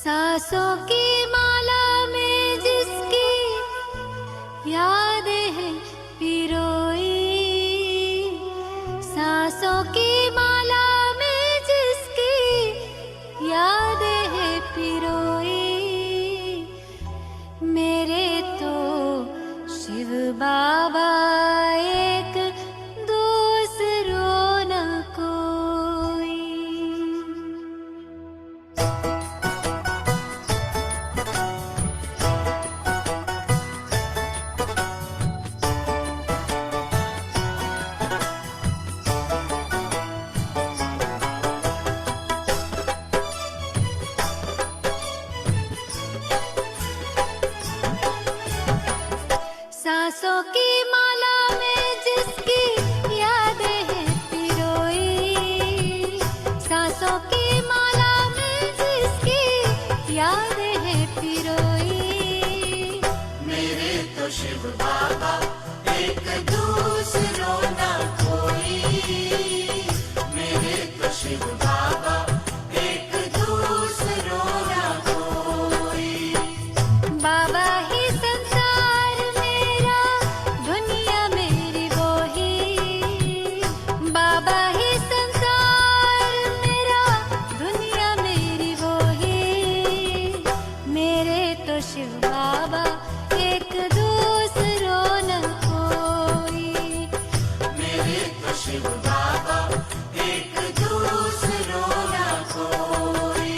सांसों की माला में जिसकी यादें हैं पिरोई, सांसों की माला में जिसकी यादें हैं पिरोई, मेरे तो शिव बाबा एक दूसरों न कोई। सांसों की माला में जिसकी यादें हैं पिरोई, सांसों की माला में जिसकी यादें हैं पिरोई, मेरे तो शिव बाबा एक दूसरों ना कोई, मेरे तो शिव बाबा एक दूसरों ना कोई। बाबा ही संसार मेरा, दुनिया मेरी वो ही, बाबा ही संसार मेरा, दुनिया मेरी वो ही, मेरे तो शिव बाबा एक दूसरों न कोई, मेरे तो शिव बाबा एक दूसरों ना कोई।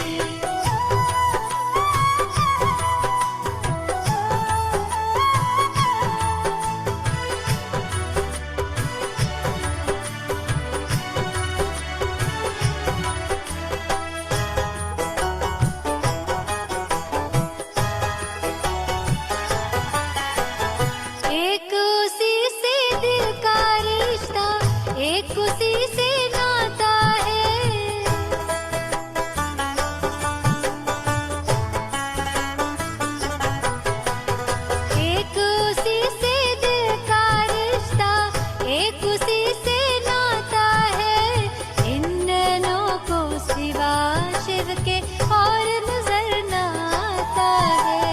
एक उसी से दिल का रिश्ता, एक उसी से नाता है, एक उसी से दिल का रिश्ता, एक उसी से नाता है, इन नैनों को सिवा शिव के और नजर न आता है।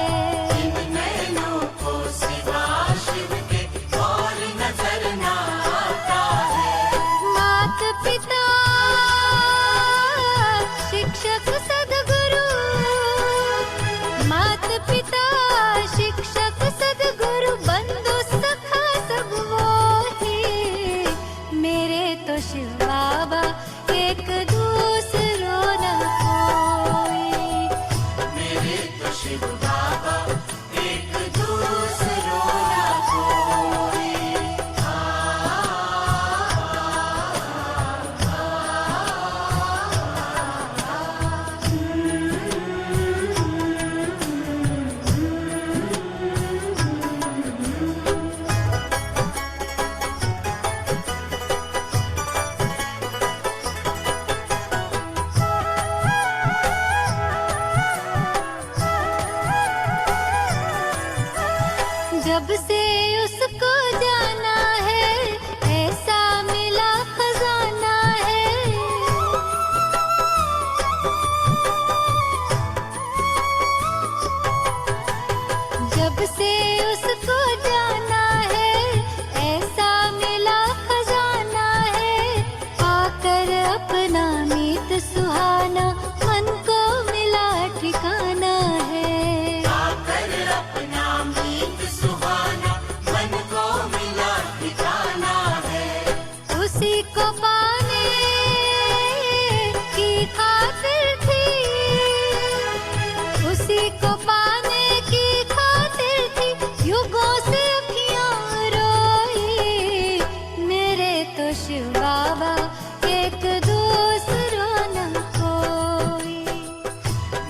इन नैनों को सिवा शिव के और नजर ना आता है। मात पिता शिक्षक सद्गुरु, मात पिता शिक्षक सद्गुरु, बंधु सखा सब वो ही, मेरे तो शिव बाबा एक दूसरों न कोई, मेरे तो शिव बाबा एक दूसरों ना कोई। जब से उसको जाना है, ऐसा मिला खजाना है, जब से उसको जाना है, ऐसा मिला खजाना है, पाकर अपना मीत सुहाना, मन को मिला ठिकाना है। आकर अपना मीत सुहाना, मन को मिला ठिकाना है। उसी को पाने की खातिर थी, उसी को पाने की खातिर थी, युगों से अखियां रोई, मेरे तो शिव बाबा एक दूसरों न कोई,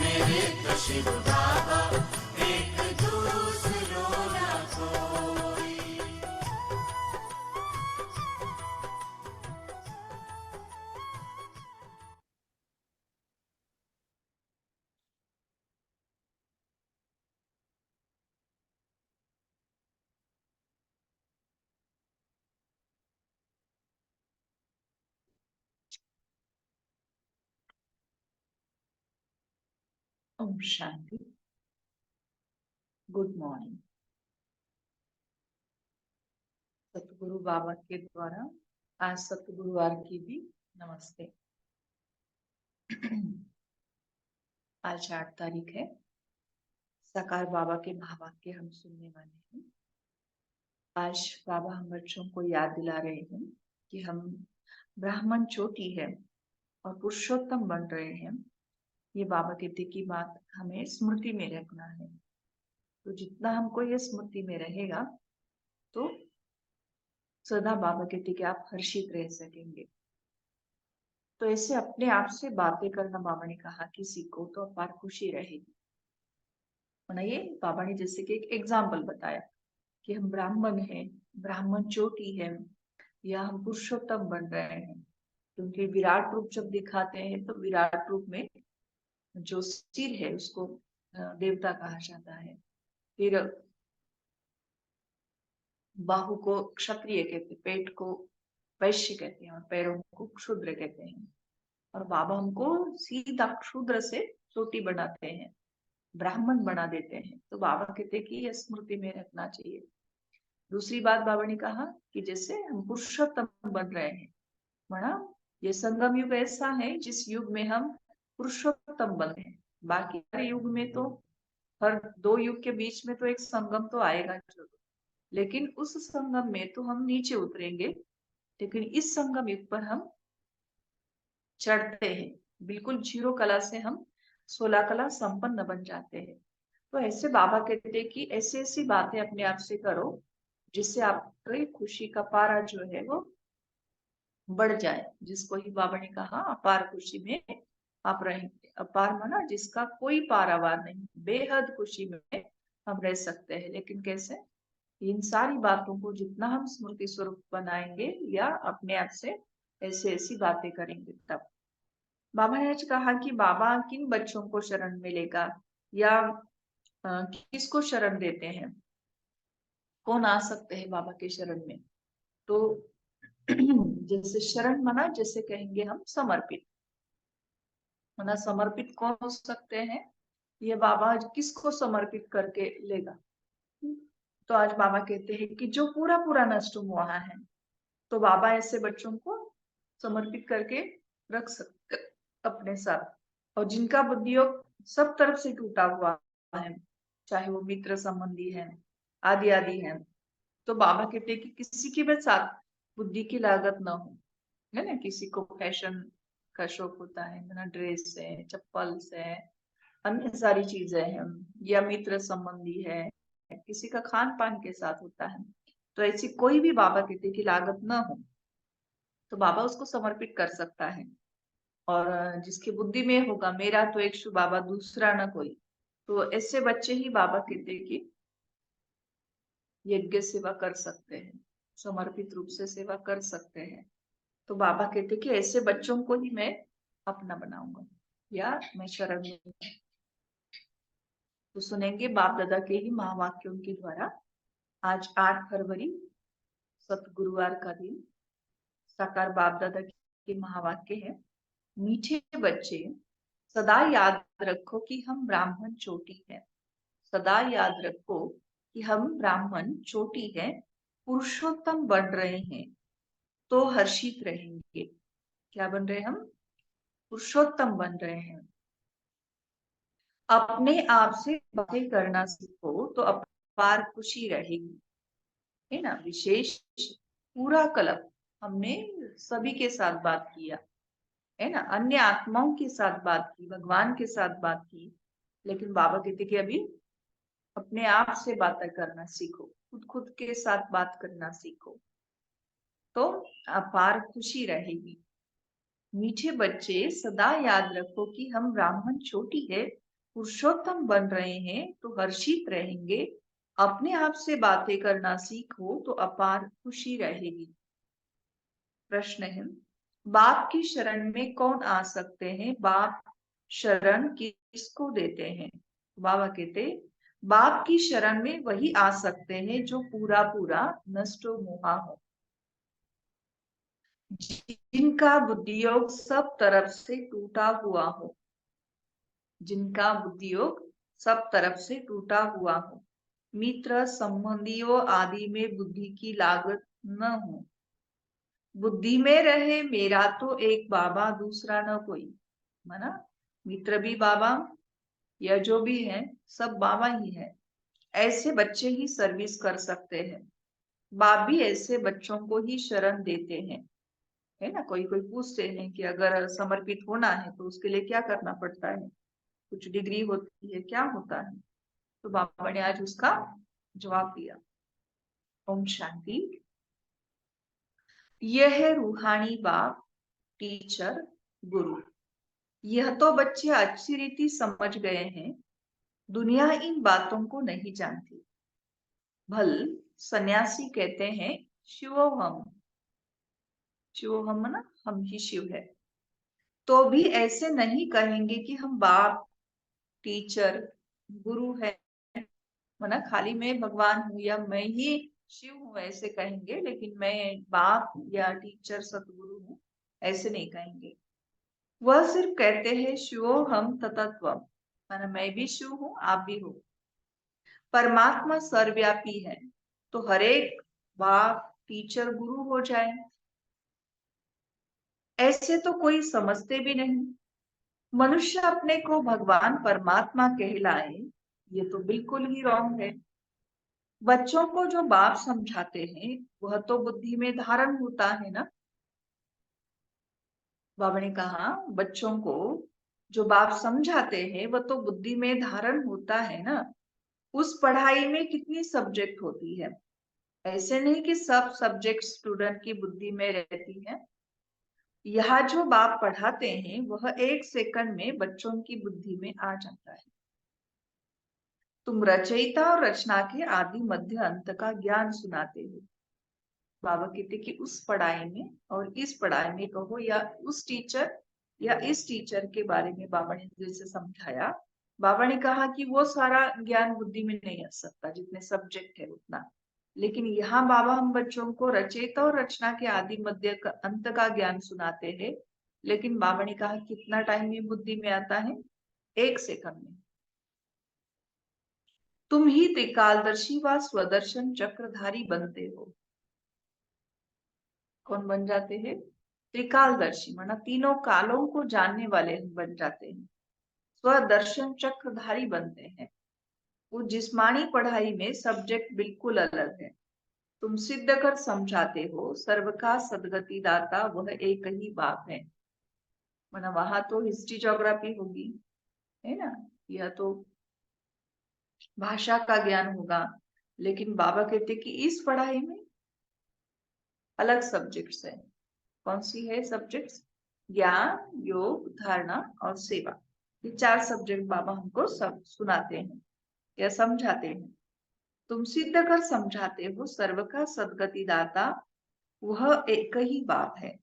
मेरे तो शिव बाबा एक दूसरों ना कोई। ओम शांति। Good morning. सतगुरु बाबा के द्वारा आज सतगुरुवार की भी नमस्ते। आज 8 तारीख है। साकार बाबा के महावाक्य हम सुनने वाले हैं। आज बाबा हम बच्चों को याद दिला रहे हैं कि हम ब्राह्मण चोटी है और पुरुषोत्तम बन रहे हैं। ये बाबा कहते की बात हमें स्मृति में रखना है। तो जितना हमको ये स्मृति में रहेगा तो सदा बाबा कहते कि आप हर्षित रह सकेंगे। तो ऐसे अपने आप से बातें करना बाबा ने कहा कि सीखो तो अपार खुशी रहेगी। ये बाबा ने जैसे कि एक एग्जाम्पल बताया कि हम ब्राह्मण हैं, ब्राह्मण चोटी है या हम पुरुषोत्तम बन रहे हैं, क्योंकि विराट रूप जब दिखाते हैं तो विराट रूप में जो सिर है उसको देवता कहा जाता है, फिर बाहु को क्षत्रिय कहते हैं, पेट को वैश्य कहते हैं और पैरों को क्षुद्र कहते हैं। और बाबा हमको सीधा क्षुद्र से चोटी बनाते हैं, ब्राह्मण बना देते हैं। तो बाबा कहते हैं कि यह स्मृति में रखना चाहिए। दूसरी बात बाबा ने कहा कि जैसे हम पुरुषोत्तम बन रहे हैं, माना ये संगम युग ऐसा है जिस युग में हम पुरुषोत्तम बन रहे हैं। बाकी हर युग में तो हर 2 युग के बीच में तो एक संगम तो आएगा जरूर, लेकिन उस संगम में तो हम नीचे उतरेंगे, लेकिन इस संगम युग पर हम चढ़ते हैं। बिल्कुल 0 कला से हम 16 कला संपन्न बन जाते हैं। तो ऐसे बाबा कहते हैं कि ऐसी ऐसी बातें अपने आप से करो जिससे आपकी खुशी का पारा जो है वो बढ़ जाए। जिसको ही बाबा ने कहा अपार खुशी में आप रहेंगे। अपार माना जिसका कोई पारावार नहीं, बेहद खुशी में हम रह सकते हैं। लेकिन कैसे? इन सारी बातों को जितना हम स्मृति स्वरूप बनाएंगे या अपने आप से ऐसी ऐसी बातें करेंगे तब। बाबा ने आज कहा कि बाबा किन बच्चों को शरण में लेगा या किसको शरण देते हैं, कौन आ सकते हैं बाबा के शरण में। तो जैसे शरण माना जैसे कहेंगे हम समर्पित, माना समर्पित कौन हो सकते हैं, ये बाबा किसको समर्पित करके लेगा। तो आज बाबा कहते हैं कि जो पूरा पूरा नष्ट हुआ है, तो बाबा ऐसे बच्चों को समर्पित करके रख सकते अपने साथ। और जिनका बुद्धियोग सब तरफ से टूटा हुआ है, चाहे वो मित्र संबंधी है आदि आदि है, तो बाबा कहते हैं कि किसी के भी साथ बुद्धि की लागत ना हो, है ना। किसी को फैशन का शौक होता है ना, ड्रेस है, चप्पल है, अन्य सारी चीजें हैं, या मित्र संबंधी है, किसी का खान पान के साथ होता है, तो ऐसी कोई भी बाबा कहते कि लागत ना हो, तो बाबा उसको समर्पित कर सकता है। और जिसकी बुद्धि में होगा मेरा तो एक शु बाबा दूसरा ना कोई, तो ऐसे बच्चे ही बाबा कहते कि यज्ञ सेवा कर सकते हैं, समर्पित रूप से सेवा कर सकते हैं। तो बाबा कहते कि ऐसे बच्चों को ही मैं अपना बनाऊंगा या मैं शरण लूंगा। तो सुनेंगे बाप दादा के ही महावाक्यों के द्वारा। आज 8 फरवरी सतगुरुवार का दिन। साकार बाप दादा के महावाक्य है। मीठे बच्चे, सदा याद रखो कि हम ब्राह्मण चोटी है। सदा याद रखो कि हम ब्राह्मण चोटी है, पुरुषोत्तम बन रहे हैं तो हर्षित रहेंगे। क्या बन रहे हम? पुरुषोत्तम बन रहे हैं। अपने आप से बातें करना सीखो तो अपार खुशी रहेगी, है ना। विशेष पूरा कल्प हमने सभी के साथ बात किया, है ना, अन्य आत्माओं के साथ बात की, भगवान के साथ बात की, लेकिन बाबा कहते कि अभी अपने आप से बातें करना सीखो, खुद खुद के साथ बात करना सीखो तो अपार खुशी रहेगी। मीठे बच्चे, सदा याद रखो कि हम ब्राह्मण छोटी है, पुरुषोत्तम बन रहे हैं तो हर्षित रहेंगे। अपने आप से बातें करना सीखो तो अपार खुशी रहेगी। प्रश्न है, बाप की शरण में कौन आ सकते हैं? बाप शरण किसको देते हैं? बाबा कहते बाप की शरण में वही आ सकते हैं जो पूरा पूरा नष्टो मोहा हो, जिनका बुद्धियोग सब तरफ से टूटा हुआ हो। जिनका बुद्धि योग सब तरफ से टूटा हुआ हो, मित्र संबंधियों आदि में बुद्धि की लागत न हो, बुद्धि में रहे मेरा तो एक बाबा दूसरा न कोई, माना मित्र भी बाबा या जो भी है सब बाबा ही है। ऐसे बच्चे ही सर्विस कर सकते हैं। बाप भी ऐसे बच्चों को ही शरण देते हैं, है ना। कोई कोई पूछते हैं कि अगर समर्पित होना है तो उसके लिए क्या करना पड़ता है, कुछ डिग्री होती है, क्या होता है। तो बाबा ने आज उसका जवाब दिया। ओम शांति। यह है रूहानी बाप, टीचर, गुरु। यह तो बच्चे अच्छी रीति समझ गए हैं, दुनिया इन बातों को नहीं जानती। भल सन्यासी कहते हैं शिवोहम, शिवोहम ना हम ही शिव है, तो भी ऐसे नहीं कहेंगे कि हम बाप, टीचर, गुरु है, माना खाली मैं भगवान हूँ या मैं ही शिव हूँ ऐसे कहेंगे, लेकिन मैं बाप या टीचर सतगुरु हूँ ऐसे नहीं कहेंगे। वह सिर्फ कहते हैं शिवो हम ततत्वम, माना मैं भी शिव हूँ आप भी हो। परमात्मा सर्वव्यापी है, तो हरेक बाप, टीचर, गुरु हो जाए। ऐसे तो कोई समझते भी नहीं। मनुष्य अपने को भगवान परमात्मा कहलाए, ये तो बिल्कुल ही रॉन्ग है। बच्चों को जो बाप समझाते हैं वह तो बुद्धि में धारण होता है ना। बाबा ने कहा बच्चों को जो बाप समझाते हैं वह तो बुद्धि में धारण होता है ना। उस पढ़ाई में कितनी सब्जेक्ट होती है, ऐसे नहीं कि सब सब्जेक्ट स्टूडेंट की बुद्धि में रहती है। यहाँ जो बाप पढ़ाते हैं वह 1 सेकंड में बच्चों की बुद्धि में आ जाता है। तुम रचयिता और रचना के आदि मध्य अंत का ज्ञान सुनाते हो। बाबा कहते कि उस पढ़ाई में और इस पढ़ाई में कहो, या उस टीचर या इस टीचर के बारे में बाबा ने जैसे समझाया, बाबा ने कहा कि वो सारा ज्ञान बुद्धि में नहीं आ सकता, जितने सब्जेक्ट है उतना। लेकिन यहाँ बाबा हम बच्चों को रचयिता और रचना के आदि मध्य अंत का ज्ञान सुनाते हैं, लेकिन बाबा ने कहा कितना टाइम में बुद्धि में आता है, 1 सेकंड में। तुम ही त्रिकालदर्शी व स्वदर्शन चक्रधारी बनते हो। कौन बन जाते हैं? त्रिकालदर्शी, माना तीनों कालों को जानने वाले हम बन जाते हैं। स्वदर्शन चक्रधारी बनते हैं। वो जिस्मानी पढ़ाई में सब्जेक्ट बिल्कुल अलग है। तुम सिद्ध कर समझाते हो सर्व का सदगति दाता वह एक ही बाप है। माना वहां तो हिस्ट्री ज्योग्राफी होगी, है ना, यह तो भाषा का ज्ञान होगा। लेकिन बाबा कहते कि इस पढ़ाई में अलग सब्जेक्ट्स है। कौन सी है सब्जेक्ट्स? ज्ञान, योग, धारणा और सेवा। ये 4 सब्जेक्ट बाबा हमको सब सुनाते हैं या समझाते हैं। तुम सिद्ध कर समझाते हो सर्व का सदगति दाता वह एक ही बाप है।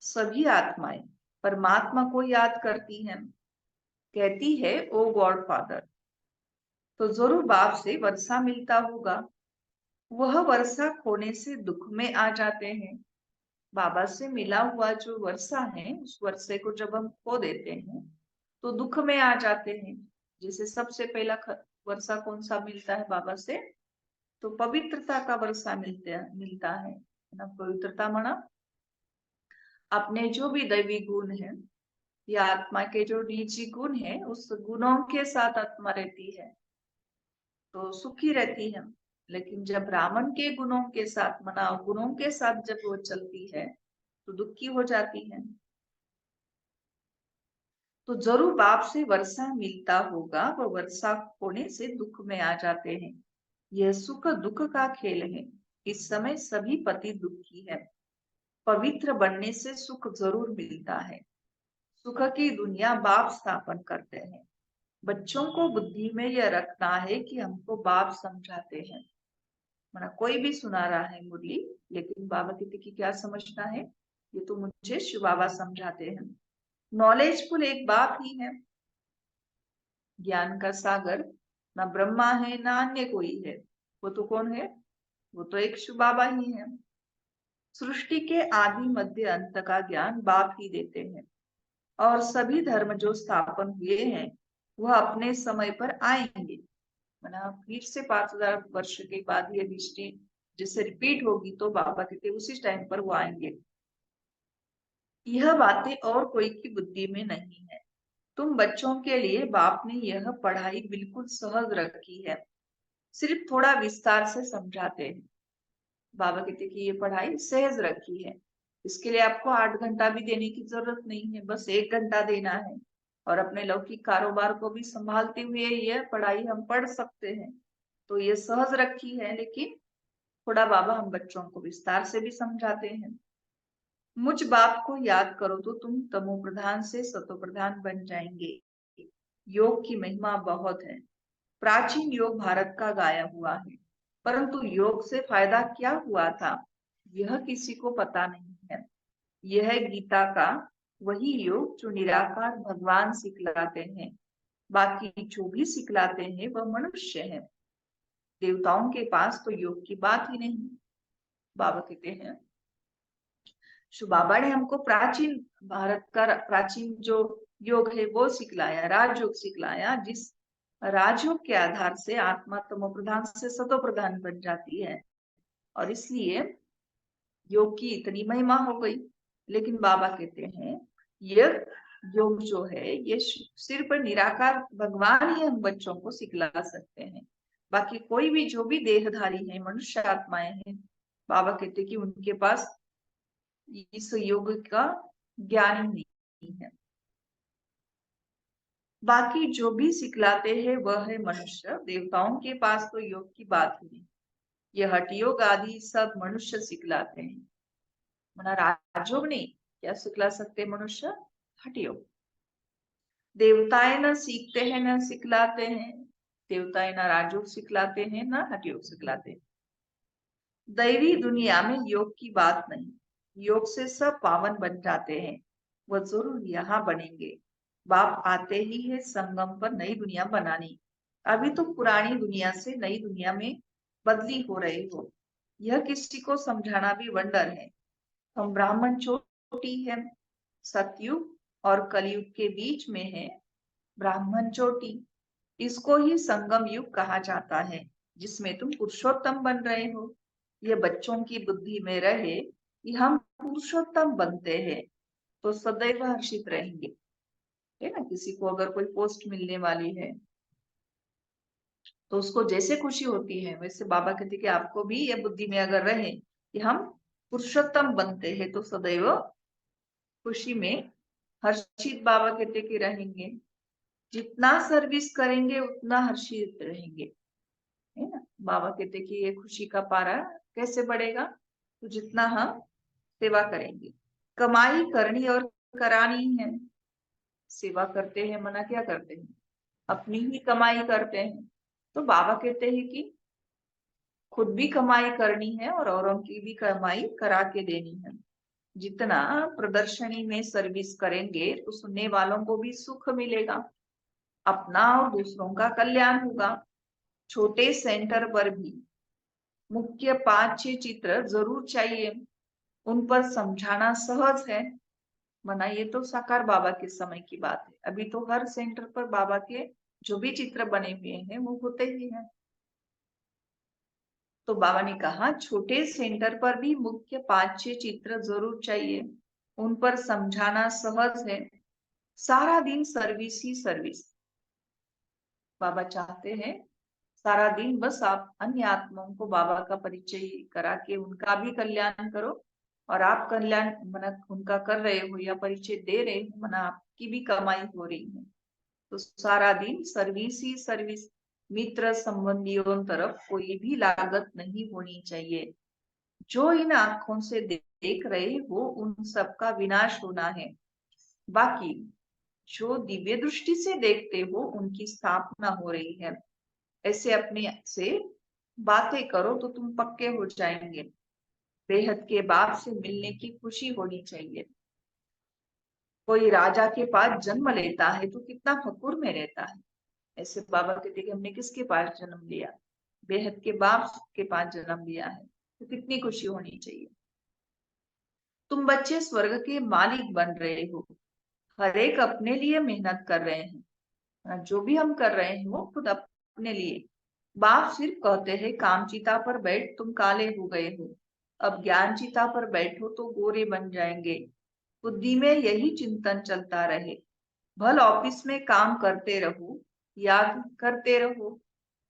सभी आत्माएं परमात्मा को याद करती हैं, कहती है ओ गॉड फादर। तो जरूर बाप से वर्षा मिलता होगा, वह वर्षा खोने से दुख में आ जाते हैं। बाबा से मिला हुआ जो वर्षा है उस वर्षे को जब हम खो देते हैं तो दुख में आ जाते हैं। जैसे सबसे पहला वर्षा कौन सा मिलता है बाबा से? तो पवित्रता का वर्षा मिलता है ना। पवित्रता माना अपने जो भी दैवी गुण है या आत्मा के जो निजी गुण है उस गुणों के साथ आत्मा रहती है तो सुखी रहती है। लेकिन जब ब्राह्मण के गुणों के साथ, माना गुणों के साथ जब वो चलती है तो दुखी हो जाती है। तो जरूर बाप से वर्षा मिलता होगा, वो वर्षा होने से दुख में आ जाते हैं। यह सुख दुख का खेल है। इस समय सभी पति दुखी है। पवित्र बनने से सुख जरूर मिलता है। सुख की दुनिया बाप स्थापन करते हैं। बच्चों को बुद्धि में यह रखना है कि हमको बाप समझाते हैं। माना कोई भी सुना रहा है मुरली, लेकिन बाबा कहते कि क्या समझना है, ये तो मुझे शिव बाबा समझाते हैं। नॉलेजफुल एक बाप ही है, ज्ञान का सागर। ना ब्रह्मा है ना अन्य कोई है, वो तो कौन है? वो तो एक शिव बाबा ही है। सृष्टि के आदि मध्य अंत का ज्ञान बाप ही देते हैं। और सभी धर्म जो स्थापन हुए हैं वह अपने समय पर आएंगे। माना फिर से 5000 वर्ष के बाद ये दृष्टि जैसे रिपीट होगी तो बाबा कहते उसी टाइम पर वो आएंगे। यह बातें और कोई की बुद्धि में नहीं है। तुम बच्चों के लिए बाप ने यह पढ़ाई बिल्कुल सहज रखी है, सिर्फ थोड़ा विस्तार से समझाते हैं। बाबा कहते कि ये पढ़ाई सहज रखी है, इसके लिए आपको 8 घंटा भी देने की जरूरत नहीं है, बस 1 घंटा देना है और अपने लौकिक कारोबार को भी संभालते हुए यह पढ़ाई हम पढ़ सकते हैं। तो ये सहज रखी है, लेकिन थोड़ा बाबा हम बच्चों को विस्तार से भी समझाते हैं। मुझ बाप को याद करो तो तुम तमो प्रधान से सतो प्रधान बन जाएंगे। योग की महिमा बहुत है। प्राचीन योग भारत का गाया हुआ है, परंतु योग से फायदा क्या हुआ था यह किसी को पता नहीं है। यह गीता का वही योग जो निराकार भगवान सिखलाते हैं, बाकी जो भी सिखलाते हैं वह मनुष्य है। देवताओं के पास तो योग की बात ही नहीं। बाबा कहते हैं शो बाबा ने हमको प्राचीन भारत का प्राचीन जो योग है वो सिखलाया, राजयोग सिखलाया, जिस राजयोग के आधार से आत्मा तमो प्रधान से सतो प्रधान बन जाती है और इसलिए योग की इतनी महिमा हो गई। लेकिन बाबा कहते हैं यह योग जो है ये सिर्फ निराकार भगवान ही हम बच्चों को सिखला सकते हैं, बाकी कोई भी जो भी देहधारी है मनुष्य आत्माएं हैं, बाबा कहते हैं कि उनके पास इस योग का ज्ञान ही नहीं है। बाकी जो भी सिखलाते हैं वह है मनुष्य, देवताओं के पास तो योग की बात ही नहीं। यह हठ योग आदि सब मनुष्य सिखलाते हैं। मना राजयोग नहीं, क्या सिखला सकते मनुष्य? हठ योग। देवताएं न सीखते हैं न सिखलाते हैं, देवताएं न राजयोग सिखलाते हैं न हठ योग सिखलाते हैं। दैवी दुनिया में योग की बात नहीं, योग से सब पावन बन जाते हैं, वह जरूर यहाँ बनेंगे। बाप आते ही है संगम पर नई दुनिया बनाने। अभी तो पुरानी दुनिया से नई दुनिया में बदली हो रही हो, यह किसी को समझाना भी वंडर है। हम ब्राह्मण चोटी है, सतयुग और कलयुग के बीच में है ब्राह्मण चोटी। इसको ही संगम युग कहा जाता है, जिसमें तुम पुरुषोत्तम बन रहे हो। यह बच्चों की बुद्धि में रहे कि हम पुरुषोत्तम बनते हैं तो सदैव हर्षित रहेंगे, है ना। किसी को अगर कोई पोस्ट मिलने वाली है तो उसको जैसे खुशी होती है, वैसे बाबा कहते कि आपको भी यह बुद्धि में अगर रहे कि हम पुरुषोत्तम बनते हैं तो सदैव खुशी में हर्षित बाबा कहते कि रहेंगे। जितना सर्विस करेंगे उतना हर्षित रहेंगे, है ना। बाबा कहते कि ये खुशी का पारा कैसे बढ़ेगा? तो जितना हम सेवा करेंगे। कमाई करनी और करानी है। सेवा करते हैं मना क्या करते हैं? अपनी ही कमाई करते हैं। तो बाबा कहते हैं कि खुद भी कमाई करनी है और औरों की भी कमाई करा के देनी है। जितना प्रदर्शनी में सर्विस करेंगे तो सुनने वालों को भी सुख मिलेगा, अपना और दूसरों का कल्याण होगा। छोटे सेंटर पर भी मुख्य 5-6 चित्र जरूर चाहिए, उन पर समझाना सहज है। मना ये तो साकार बाबा के समय की बात है, अभी तो हर सेंटर पर बाबा के जो भी चित्र बने हुए हैं वो होते ही हैं। तो बाबा ने कहा छोटे सेंटर पर भी मुख्य 5-6 चित्र जरूर चाहिए, उन पर समझाना सहज है। सारा दिन सर्विस ही सर्विस। बाबा चाहते हैं सारा दिन बस आप अन्य आत्माओं को बाबा का परिचय करा के उनका भी कल्याण करो, और आप कल्याण मना उनका कर रहे हो या परिचय दे रहे हो, मना आपकी भी कमाई हो रही है। तो सारा दिन सर्विस ही सर्विस। मित्र संबंधियों तरफ कोई भी लागत नहीं होनी चाहिए। जो इन आंखों से देख रहे हो उन सबका विनाश होना है, बाकी जो दिव्य दृष्टि से देखते हो उनकी स्थापना हो रही है। ऐसे अपने से बातें करो तो तुम पक्के हो जाएंगे। बेहद के बाप से मिलने की खुशी होनी चाहिए। कोई राजा के पास जन्म लेता है तो कितना फकुर में रहता है। ऐसे बाबा कहते कि हमने किसके पास जन्म लिया? बेहद के बाप के पास जन्म लिया है, तो कितनी खुशी होनी चाहिए। तुम बच्चे स्वर्ग के मालिक बन रहे हो, हर एक अपने लिए मेहनत कर रहे हैं। जो भी हम कर रहे हैं वो खुद अपने लिए। बाप सिर्फ कहते हैं काम चिता पर बैठ तुम काले हो गए हो, अब ज्ञान चिता पर बैठो तो गोरे बन जाएंगे। बुद्धि में यही चिंतन चलता रहे, भल ऑफिस में काम करते रहो, याद करते रहो।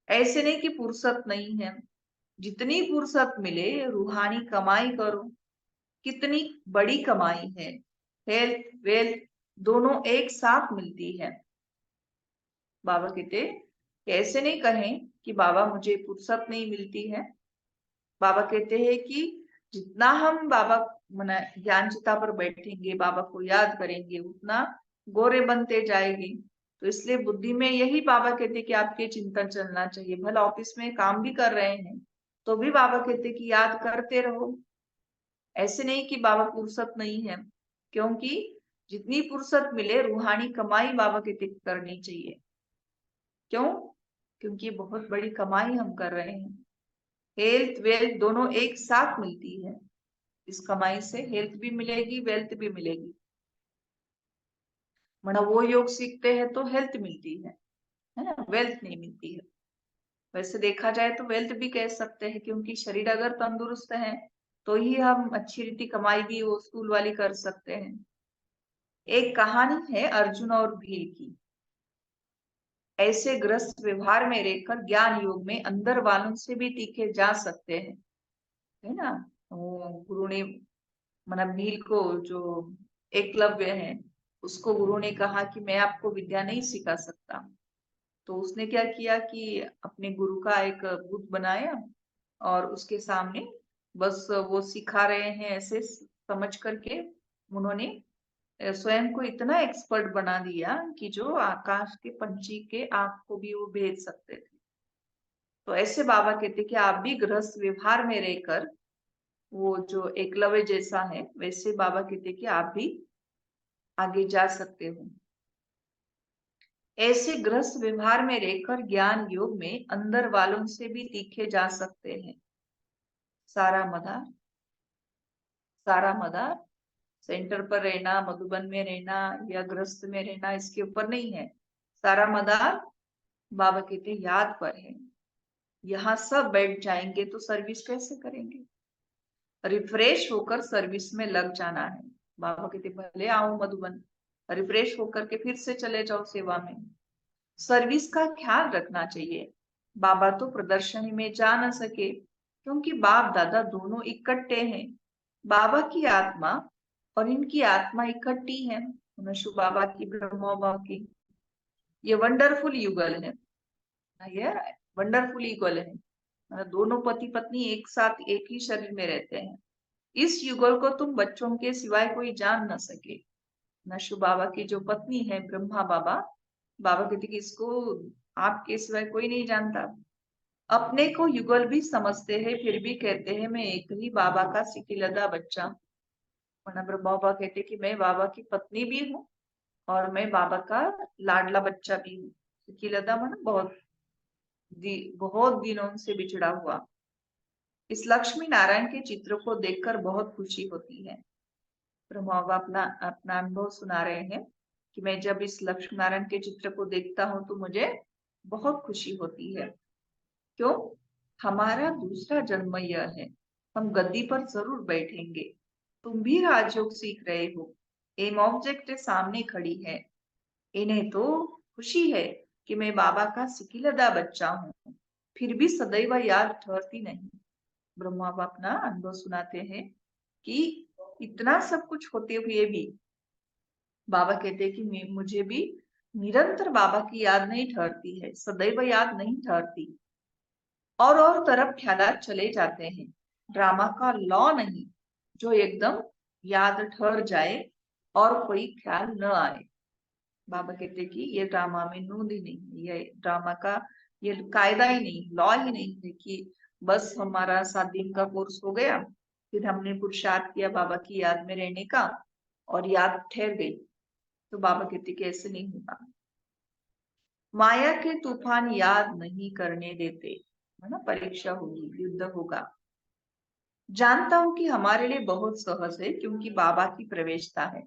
ऐसे नहीं कि फुर्सत नहीं है, जितनी फुर्सत मिले रूहानी कमाई करो। कितनी बड़ी कमाई है, हेल्थ वेल्थ दोनों एक साथ मिलती है। बाबा कहते ऐसे नहीं कहें कि बाबा मुझे फुर्सत नहीं मिलती है। बाबा कहते हैं कि जितना हम बाबा मना ज्ञान चिता पर बैठेंगे, बाबा को याद करेंगे, उतना गोरे बनते जाएंगे। तो इसलिए बुद्धि में यही बाबा कहते कि आपके चिंतन चलना चाहिए। भले ऑफिस में काम भी कर रहे हैं तो भी बाबा कहते कि याद करते रहो। ऐसे नहीं कि बाबा फुर्सत नहीं है, क्योंकि जितनी फुर्सत मिले रूहानी कमाई बाबा कहते करनी चाहिए। क्यों? क्योंकि बहुत बड़ी कमाई हम कर रहे हैं। हेल्थ वेल्थ दोनों एक साथ मिलती है। इस कमाई से हेल्थ भी मिलेगी, वेल्थ भी मिलेगी। मतलब वो योग सीखते हैं तो हेल्थ मिलती है ना, वेल्थ नहीं मिलती है। वैसे देखा जाए तो वेल्थ भी कह सकते हैं, क्योंकि शरीर अगर तंदुरुस्त है तो ही हम अच्छी रीति कमाई भी वो स्कूल वाली कर सकते हैं। एक कहानी है अर्जुन और भील की। ऐसे ग्रस्त व्यवहार में रहकर ज्ञान योग में अंदर वालों से भी तीखे जा सकते हैं, है ना। वो गुरु ने मतलब भील को, जो एकलव्य है, उसको गुरु ने कहा कि मैं आपको विद्या नहीं सिखा सकता। तो उसने क्या किया कि अपने गुरु का एक बुत बनाया और उसके सामने बस वो सिखा रहे हैं ऐसे समझ करके उन्होंने स्वयं को इतना एक्सपर्ट बना दिया कि जो आकाश के पंछी के आंख को भी वो भेज सकते थे। तो ऐसे बाबा कहते कि आप भी गृहस्थ व्यवहार में रहकर वो जो एकलव्य जैसा है, वैसे बाबा कहते कि आप भी आगे जा सकते हो। ऐसे गृहस्थ व्यवहार में रहकर ज्ञान योग में अंदर वालों से भी तीखे जा सकते हैं। सारा मदार, सारा मदार सेंटर पर रहना, मधुबन में रहना या गृहस्थ में रहना, इसके ऊपर नहीं है। सारा मदार बाबा कहते याद पर है। यहाँ सब बैठ जाएंगे तो सर्विस कैसे करेंगे? रिफ्रेश होकर सर्विस में लग जाना है। बाबा कहते भले आओ मधुबन, रिफ्रेश होकर के फिर से चले जाओ सेवा में। सर्विस का ख्याल रखना चाहिए। बाबा तो प्रदर्शनी में जा न सके, क्योंकि बाप दादा दोनों इकट्ठे हैं। बाबा की आत्मा और इनकी आत्मा इकट्ठी है, नशु बाबा की, ब्रह्मा बाबा की। ये वंडरफुल युगल है, ये वंडरफुल युगल है। दोनों पति पत्नी एक साथ एक ही शरीर में रहते हैं। इस युगल को तुम बच्चों के सिवाय कोई जान न सके। नशु बाबा की जो पत्नी है ब्रह्मा बाबा, बाबा कहते कि इसको आपके सिवाय कोई नहीं जानता। अपने को युगल भी समझते हैं, फिर भी कहते हैं मैं एक ही बाबा का सिकिलदा बच्चा। ब्रह्मा बाबा कहते कि मैं बाबा की पत्नी भी हूँ और मैं बाबा का लाडला बच्चा भी हूँ। सिकिलदा मन बहुत दिनों से बिछड़ा हुआ। इस लक्ष्मी नारायण के चित्र को देखकर बहुत खुशी होती है। ब्रह्मा बाबा अपना अपना अनुभव सुना रहे हैं कि मैं जब इस लक्ष्मी नारायण के चित्र को देखता हूँ तो मुझे बहुत खुशी होती है। क्यों? हमारा दूसरा जन्म यह है, हम गद्दी पर जरूर बैठेंगे। तुम भी राजयोग सीख रहे हो, एम ऑब्जेक्ट सामने खड़ी है। इन्हें तो खुशी है कि मैं बाबा का सिकिलदा बच्चा हूँ, फिर भी सदैव याद ठहरती नहीं। ब्रह्मा बाबा अपना अनुभव सुनाते हैं कि इतना सब कुछ होते हुए भी बाबा कहते हैं कि मुझे भी निरंतर बाबा की याद नहीं ठहरती है, सदैव याद नहीं ठहरती। और तरफ ख्यालात चले जाते हैं। ड्रामा का लॉ नहीं, जो एकदम याद ठहर जाए और कोई ख्याल न आए। बाबा कहते कि ये ड्रामा में नूंद ही नहीं, ये ड्रामा का ये कायदा ही नहीं, लॉ ही नहीं है कि बस हमारा 7 दिन का कोर्स हो गया, फिर हमने पुरुषार्थ किया बाबा की याद में रहने का और याद ठहर गई। तो बाबा कहते कि ऐसे नहीं होगा। माया के तूफान याद नहीं करने देते, है ना। परीक्षा होगी, युद्ध होगा। जानता हूं कि हमारे लिए बहुत सहज है, क्योंकि बाबा की प्रवेशता है।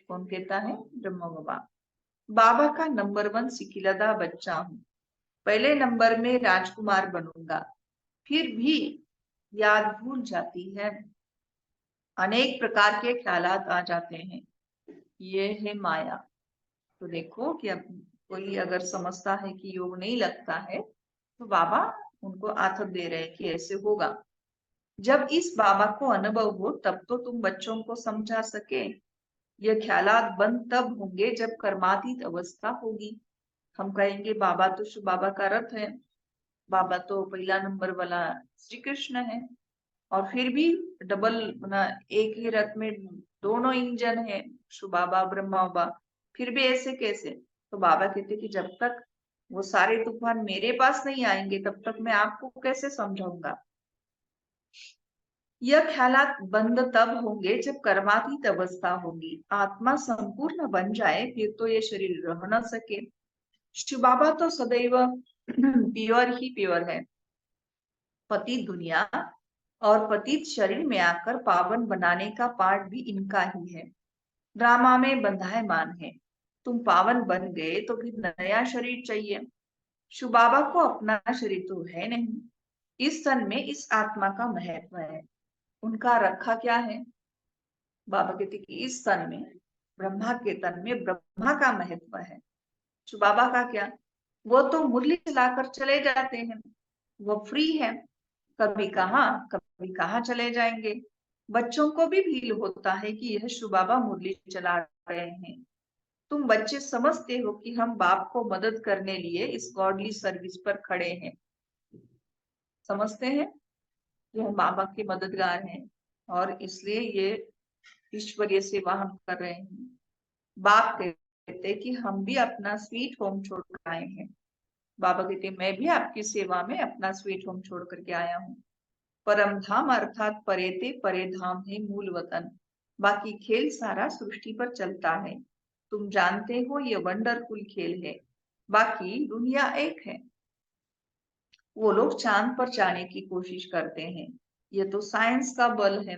कौन कहता है? ब्रह्मा बाबा। बाबा का नंबर 1 सिकिलदा बच्चा हूँ, पहले नंबर में राजकुमार बनूंगा। फिर भी याद भूल जाती है, अनेक प्रकार के ख्यालात आ जाते हैं, ये है माया। तो देखो कि अब कोई अगर समझता है कि योग नहीं लगता है, तो बाबा उनको आथत दे रहे हैं कि ऐसे होगा। जब इस बाबा को अनुभव हो तब तो तुम बच्चों को समझा सके। ये ख्यालात बंद तब होंगे जब कर्मातीत अवस्था होगी। हम कहेंगे बाबा तो शिव बाबा का रथ है, बाबा तो पहला नंबर वाला श्री कृष्ण है, और फिर भी डबल ना, एक ही रथ में दोनों इंजन है, शिव बाबा ब्रह्मा बाबा, फिर भी ऐसे कैसे? तो बाबा कहते कि जब तक वो सारे तूफान मेरे पास नहीं आएंगे तब तक मैं आपको कैसे समझाऊंगा। यह ख्यालात बंद तब होंगे जब कर्मातीत अवस्था होगी, आत्मा संपूर्ण बन जाए, फिर तो ये शरीर रह न सके। शिव बाबा तो सदैव प्योर ही प्योर है। पतित दुनिया और पतित शरीर में आकर पावन बनाने का पाठ भी इनका ही है। ड्रामा में बंधायमान है, तुम पावन बन गए तो फिर नया शरीर चाहिए। शिव बाबा को अपना शरीर तो है नहीं, इस तन में इस आत्मा का महत्व है। उनका रखा क्या है? बाबा कहते कि इस तन में, ब्रह्मा के तन में ब्रह्मा का महत्व है। शिव बाबा का क्या? वो तो मुरली चलाकर चले जाते हैं, वो फ्री है, कभी कहाँ चले जाएंगे। बच्चों को भी फील होता है कि यह शिव बाबा मुरली चला रहे हैं। तुम बच्चे समझते हो कि हम बाप को मदद करने लिए इस गॉडली सर्विस पर खड़े हैं, समझते हैं कि हम बाबा के मददगार हैं और इसलिए ये ईश्वरीय सेवा हम कर रहे हैं। बाप कहते कि हम भी अपना स्वीट होम छोड़कर आए हैं। बाबा कहते मैं भी आपकी सेवा में अपना स्वीट होम छोड़ करके आया हूँ। परम धाम अर्थात परेते परे धाम है मूल वतन, बाकी खेल सारा सृष्टि पर चलता है। तुम जानते हो ये वंडरफुल खेल है, बाकी दुनिया एक है। वो लोग चांद पर जाने की कोशिश करते हैं, ये तो साइंस का बल है।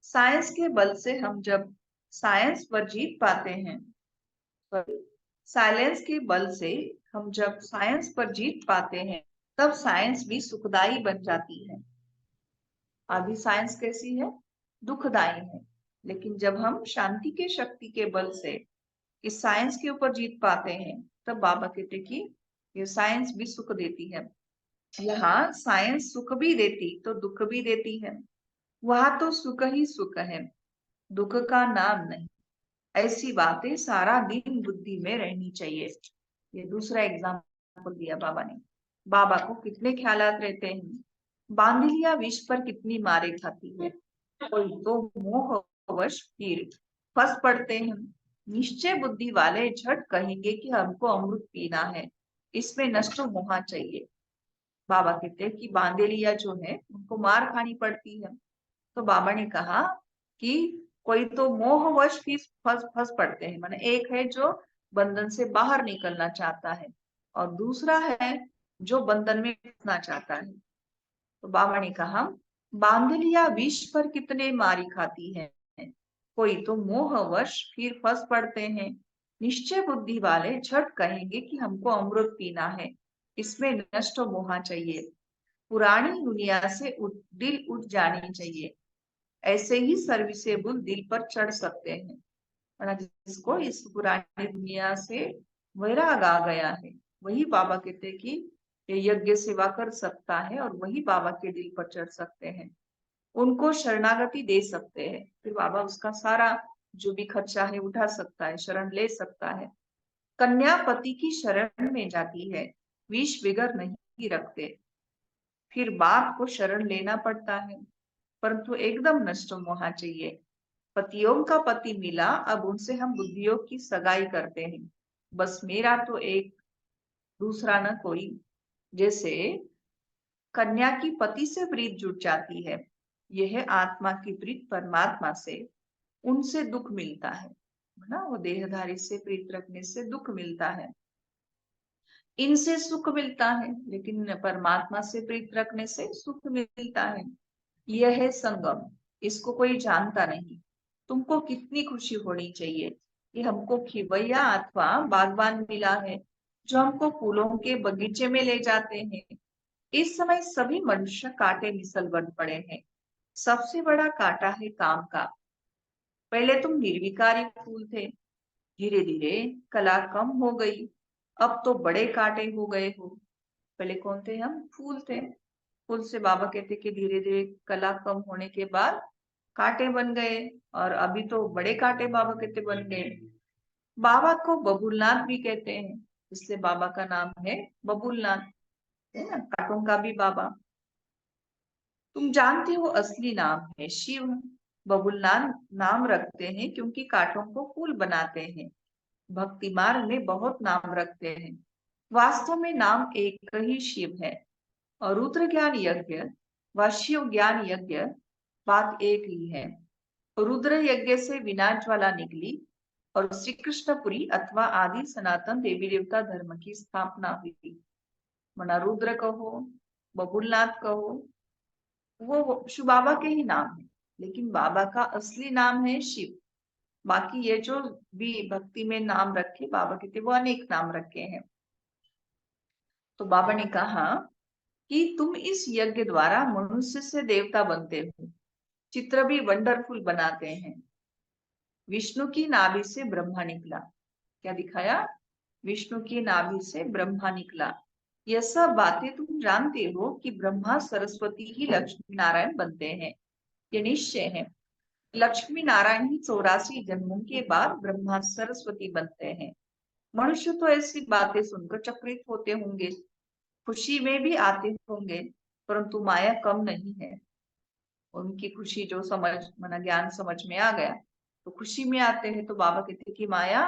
साइंस के बल से हम जब साइंस पर जीत पाते हैं, साइलेंस के बल से हम जब साइंस पर जीत पाते हैं, तब साइंस भी सुखदाई बन जाती है। अभी साइंस कैसी है? दुखदाई है। लेकिन जब हम शांति के शक्ति के बल से इस साइंस के ऊपर जीत पाते हैं, तब बाबा कहते कि ये साइंस भी सुख देती है। यहाँ साइंस सुख भी देती तो दुख भी देती है, वहां तो सुख ही सुख है, दुख का नाम नहीं। ऐसी बातें सारा दिन बुद्धि में रहनी चाहिए। ये दूसरा एग्जाम्पल दिया बाबा ने। बाबा को कितने ख्यालात रहते हैं, बांधिलिया विष पर कितनी मारे खाती है, कोई तो मोहवश फिर फंस पड़ते हैं। निश्चय बुद्धि वाले झट कहेंगे कि हमको अमृत पीना है, इसमें नष्ट मोहा चाहिए। बाबा कहते हैं कि बांधेलिया जो है उनको मार खानी पड़ती है। तो बाबा ने कहा कि कोई तो मोहवश ही फंस फंस पड़ते हैं, माने एक है जो बंधन से बाहर निकलना चाहता है और दूसरा है जो बंधन में फंसना चाहता है। तो बाबा ने कहा बांधलिया विष पर कितने मारी खाती है, कोई तो मोहवश फिर फंस पड़ते हैं। निश्चय बुद्धि वाले झट कहेंगे कि हमको अमृत पीना है, इसमें नष्ट मोहा चाहिए। पुरानी दुनिया से दिल उठ जानी चाहिए, ऐसे ही सर्विसेबल दिल पर चढ़ सकते हैं। जिसको इस पुरानी दुनिया से वैराग आ गया है, वही बाबा कहते हैं कि ये यज्ञ सेवा कर सकता है और वही बाबा के दिल पर चढ़ सकते हैं, उनको शरणागति दे सकते हैं। फिर बाबा उसका सारा जो भी खर्चा है उठा सकता है, शरण ले सकता है। कन्या पति की शरण में जाती है, विष बिगर नहीं रखते, फिर बाप को शरण लेना पड़ता है, परंतु एकदम नष्ट मोहा चाहिए। पतियों का पति मिला, अब उनसे हम बुद्धियों की सगाई करते हैं, बस मेरा तो एक, दूसरा न कोई। जैसे कन्या की पति से प्रीत जुट जाती है, यह आत्मा की प्रीत परमात्मा से, उनसे दुख मिलता है ना, वो देहधारी से प्रीत रखने से दुख मिलता है, इनसे सुख मिलता है, लेकिन परमात्मा से प्रीत रखने से सुख मिलता है। यह है संगम, इसको कोई जानता नहीं। तुमको कितनी खुशी होनी चाहिए कि हमको खिवैया अथवा बागवान मिला है जो हमको फूलों के बगीचे में ले जाते हैं। इस समय सभी मनुष्य कांटे मिसल बन पड़े हैं। सबसे बड़ा कांटा है काम का। पहले तुम निर्विकारी फूल थे, धीरे धीरे कला कम हो गई, अब तो बड़े कांटे हो गए हो। पहले कौन थे? हम फूल थे। फूल से बाबा कहते कि धीरे धीरे कला कम होने के बाद कांटे बन गए, और अभी तो बड़े कांटे बाबा कहते बन गए। बाबा को बबुलनाथ भी कहते हैं, इसलिए बाबा का नाम है बबुलनाथ, है ना, कांटों का भी बाबा। तुम जानते हो असली नाम है शिव। बबुलनाथ नाम रखते हैं क्योंकि कांटों को फूल बनाते हैं। भक्ति मार्ग में बहुत नाम रखते हैं, वास्तव में नाम एक ही शिव है। और रुद्र ज्ञान यज्ञ व शिव ज्ञान यज्ञ बात एक ही है। रुद्र यज्ञ से विनाश ज्वाला निकली और श्री कृष्णपुरी अथवा आदि सनातन देवी देवता धर्म की स्थापना हुई। मना रुद्र कहो, बबुलनाथ कहो, वो शिव बाबा के ही नाम है, लेकिन बाबा का असली नाम है शिव। बाकी ये जो भी भक्ति में नाम रखे बाबा के थे वो अनेक नाम रखे हैं। तो बाबा ने कहा कि तुम इस यज्ञ द्वारा मनुष्य से देवता बनते हो। चित्र भी वंडरफुल बनाते हैं। विष्णु की नाभि से ब्रह्मा निकला। क्या दिखाया? विष्णु की नाभि से ब्रह्मा निकला। यह सब बातें तुम जानते हो कि ब्रह्मा सरस्वती ही लक्ष्मी नारायण बनते हैं, ये निश्चय है। लक्ष्मी नारायण ही 84 जन्मों के बाद ब्रह्मा सरस्वती बनते हैं। मनुष्य तो ऐसी बातें सुनकर चकित होते होंगे, खुशी में भी आते होंगे, परंतु माया कम नहीं है। उनकी खुशी जो समझ मना ज्ञान समझ में आ गया तो खुशी में आते हैं। तो बाबा कहते कि माया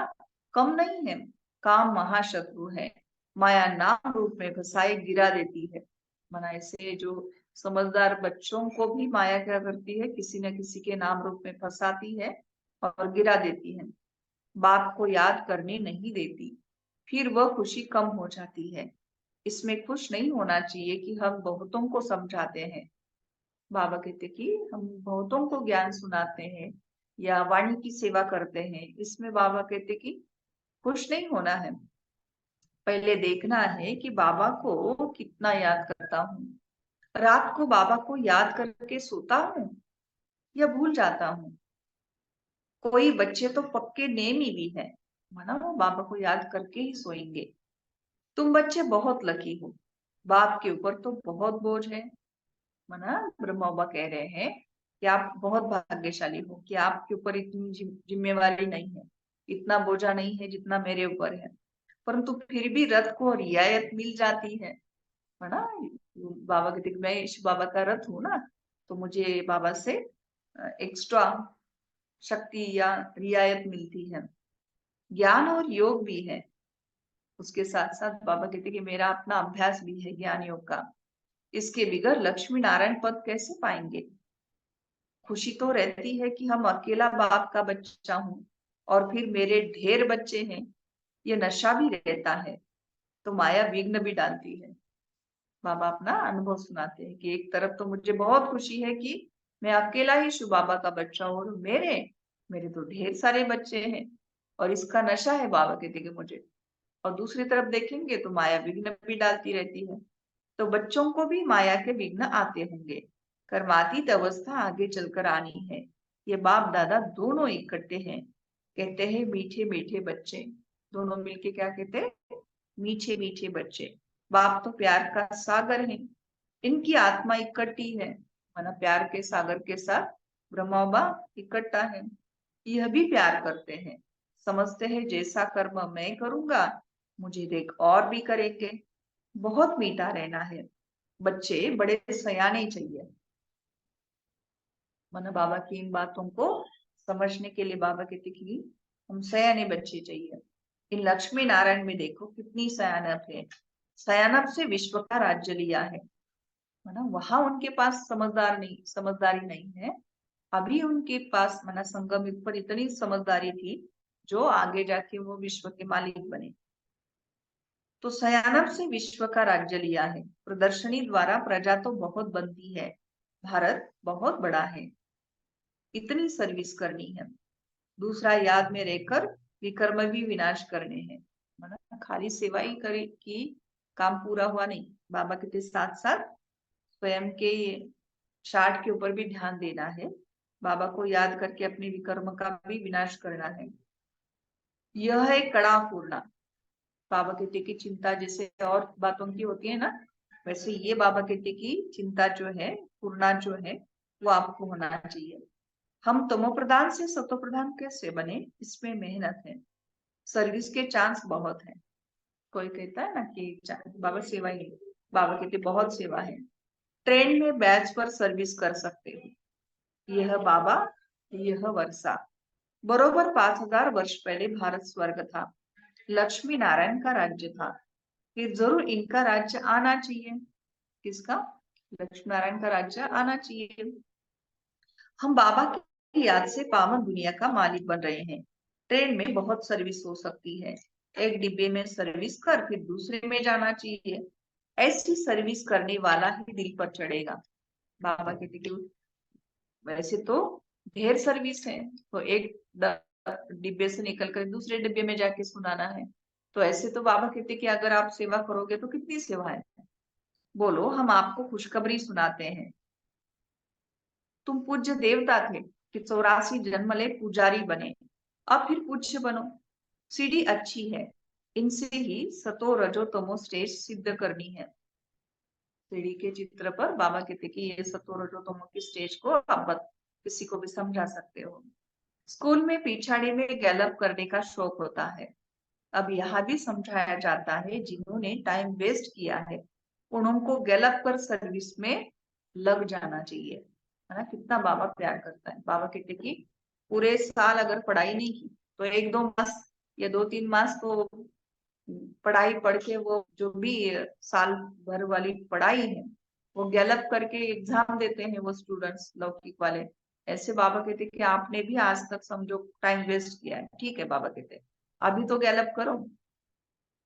कम नहीं है, काम महाशत्रु है। माया नाम रूप में फंसाए गिरा देती है। मना ऐसे जो समझदार बच्चों को भी माया क्या करती है, किसी न किसी के नाम रूप में फंसाती है और गिरा देती है। बाप को याद करने नहीं देती, फिर वह खुशी कम हो जाती है। इसमें खुश नहीं होना चाहिए कि हम बहुतों को समझाते हैं। बाबा कहते कि हम बहुतों को ज्ञान सुनाते हैं या वाणी की सेवा करते हैं, इसमें बाबा कहते कि खुश नहीं होना है। पहले देखना है कि बाबा को कितना याद करता हूँ। रात को बाबा को याद करके सोता हूँ या भूल जाता हूँ। कोई बच्चे तो पक्के नेमी भी है, माना वो बाबा को याद करके ही सोएंगे। तुम बच्चे बहुत लकी हो, बाप के ऊपर तो बहुत बोझ है। माना ब्रह्मा बाबा कह रहे हैं कि आप बहुत भाग्यशाली हो कि आपके ऊपर इतनी जिम्मेवारी नहीं है, इतना बोझा नहीं है जितना मेरे ऊपर है। परंतु फिर भी रथ को रियायत मिल जाती है ना। बाबा कहते कि मैं इस बाबा का रथ हूं ना, तो मुझे बाबा से एक्स्ट्रा शक्ति या रियायत मिलती है। ज्ञान और योग भी है, उसके साथ साथ बाबा कहते कि मेरा अपना अभ्यास भी है ज्ञान योग का। इसके बिगैर लक्ष्मी नारायण पद कैसे पाएंगे? खुशी तो रहती है कि हम अकेला बाप का बच्चा हूं और फिर मेरे ढेर बच्चे हैं, ये नशा भी रहता है। तो माया विघ्न भी डालती है। बाबा अपना अनुभव सुनाते हैं कि एक तरफ तो मुझे बहुत खुशी है कि मैं अकेला ही शिव बाबा का बच्चा हूं और मेरे मेरे तो ढेर सारे बच्चे हैं और इसका नशा है बाबा कहते कि मुझे। और दूसरी तरफ देखेंगे तो माया विघ्न भी डालती रहती है। तो बच्चों को भी माया के विघ्न आते होंगे। कर्मातीत अवस्था आगे चलकर आनी है। ये बाप दादा दोनों इकट्ठे हैं। कहते हैं मीठे मीठे बच्चे, दोनों मिलके क्या कहते हैं? मीठे मीठे बच्चे। बाप तो प्यार का सागर है, इनकी आत्मा इकट्ठी है, माना प्यार के सागर के साथ ब्रह्मा बाबा इकट्ठा है। यह भी प्यार करते हैं, समझते हैं जैसा कर्म मैं करूंगा मुझे देख और भी करेंगे। बहुत मीठा रहना है। बच्चे बड़े सयाने चाहिए। माना बाबा की इन बातों को समझने के लिए बाबा कहते कि हम सयाने बच्चे चाहिए। इन लक्ष्मी नारायण में देखो कितनी सयानप है। सयानप से विश्व का राज्य लिया है ना। वहां उनके पास समझदारी नहीं है। अभी उनके पास मना संगम युग पर इतनी समझदारी थी जो आगे जाके वो विश्व के मालिक बने। तो सयानप से विश्व का राज्य लिया है। प्रदर्शनी द्वारा प्रजा तो बहुत बनती है। भारत बहुत बड़ा है, इतनी सर्विस करनी है। दूसरा याद में रहकर विकर्म भी विनाश करने हैं, है ना। खाली सेवा ही करे कि काम पूरा हुआ नहीं, बाबा कहते साथ साथ स्वयं के चार्ट के ऊपर भी ध्यान देना है, बाबा को याद करके अपने विकर्म का भी विनाश करना है। यह है कड़ा पूर्णा। बाबा कहते की चिंता जैसे और बातों की होती है ना, वैसे ये बाबा कहते की चिंता जो है, पूर्णा जो है, वो आपको होना चाहिए। हम तमो प्रधान से सतो प्रधान कैसे बने, इसमें मेहनत है, सर्विस के चांस बहुत है। कोई कहता है ना कि बाबा सेवा ही, बाबा कहते बहुत सेवा है। ट्रेन में बैच पर सर्विस कर सकते हो। यह बाबा, यह वर्षा। बरोबर 5000 वर्ष पहले भारत स्वर्ग था, लक्ष्मी नारायण का राज्य था, फिर जरूर इनका राज्य आना चाहिए। किसका? लक्ष्मी नारायण का राज्य आना चाहिए। हम बाबा की याद से पावन दुनिया का मालिक बन रहे हैं। ट्रेन में बहुत सर्विस हो सकती है, एक डिब्बे में सर्विस कर फिर दूसरे में जाना चाहिए। ऐसी सर्विस करने वाला ही दिल पर चढ़ेगा। बाबा कहते कि वैसे तो ढेर सर्विस है, तो एक डिब्बे से निकल कर दूसरे डिब्बे में जाके सुनाना है। तो ऐसे तो बाबा कहते कि अगर आप सेवा करोगे तो कितनी सेवा है। बोलो, हम आपको खुशखबरी सुनाते हैं। तुम पूज्य देवता थे कि 84 जन्म ले पुजारी बने, अब फिर पूज्य बनो। सीढ़ी अच्छी है, इनसे ही सतो रजो तमो स्टेज सिद्ध करनी है। सीढ़ी के चित्र पर बाबा कहते कि ये सतो रजो तमो की स्टेज को आप किसी को भी समझा सकते हो। स्कूल में पिछाड़ी में गैलप करने का शौक होता है, अब यहाँ भी समझाया जाता है जिन्होंने टाइम वेस्ट किया है उनको गैलप कर सर्विस में लग जाना चाहिए, है ना। कितना बाबा प्यार करता है। बाबा कहते कि पूरे साल अगर पढ़ाई नहीं की तो 1-2 मास या 2-3 मास तो पढ़ाई पढ़ के वो जो भी साल भर वाली पढ़ाई है वो गैलप करके एग्जाम देते हैं वो स्टूडेंट्स लौकिक वाले। ऐसे बाबा कहते कि आपने भी आज तक समझो टाइम वेस्ट किया है, ठीक है। बाबा कहते अभी तो गैलप करो।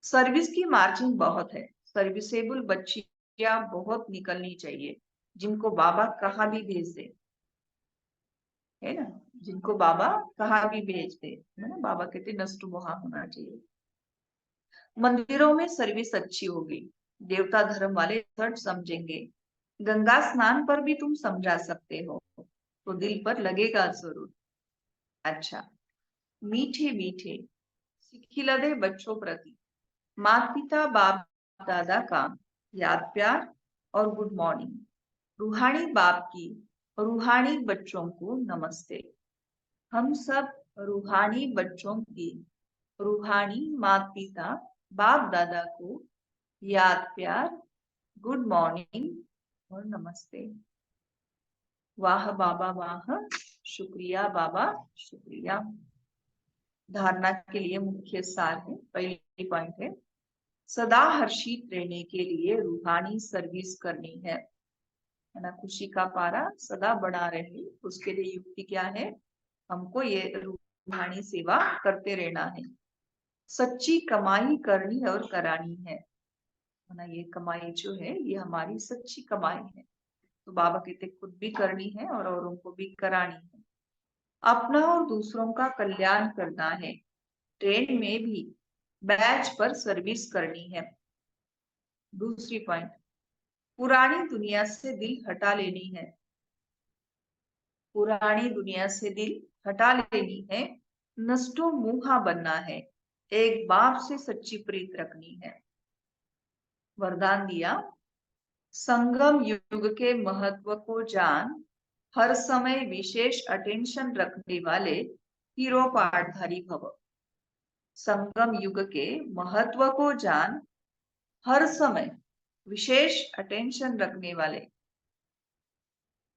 सर्विस की मार्जिन बहुत है, सर्विसेबल बच्चियां बहुत निकलनी चाहिए जिनको बाबा कहाँ भी भेज दे, है ना। जिनको बाबा कहाँ भी भेज दे, है ना। बाबा कहते नष्ट वहां होना चाहिए। मंदिरों में सर्विस अच्छी होगी, देवता धर्म वाले सच समझेंगे। गंगा स्नान पर भी तुम समझा सकते हो तो दिल पर लगेगा जरूर। अच्छा, मीठे मीठे सिखिलदे बच्चों प्रति माता पिता बाप दादा का याद प्यार और गुड मॉर्निंग। रूहानी बाप की रूहानी बच्चों को नमस्ते। हम सब रूहानी बच्चों की रूहानी माता पिता बाप दादा को याद प्यार, गुड मॉर्निंग और नमस्ते। वाह बाबा वाह, शुक्रिया बाबा शुक्रिया। धारणा के लिए मुख्य सार है, पहली पॉइंट है सदा हर्षित रहने के लिए रूहानी सर्विस करनी है ना। खुशी का पारा सदा बना रहे उसके लिए युक्ति क्या है, हमको ये रूहानी सेवा करते रहना है। सच्ची कमाई करनी और करानी है ना। ये कमाई जो है ये हमारी सच्ची कमाई है, तो बाबा कहते खुद भी करनी है और औरों को भी करानी है। अपना और दूसरों का कल्याण करना है। ट्रेन में भी बैच पर सर्विस करनी है। दूसरी पॉइंट, पुरानी दुनिया से दिल हटा लेनी है। पुरानी दुनिया से दिल हटा लेनी है, नष्टो मुहा बनना है, एक बाप से सच्ची प्रीत रखनी है। वरदान दिया, संगम युग के महत्व को जान, हर समय विशेष अटेंशन रखने वाले हीरो पाठधारी भव। संगम युग के महत्व को जान, हर समय विशेष अटेंशन रखने वाले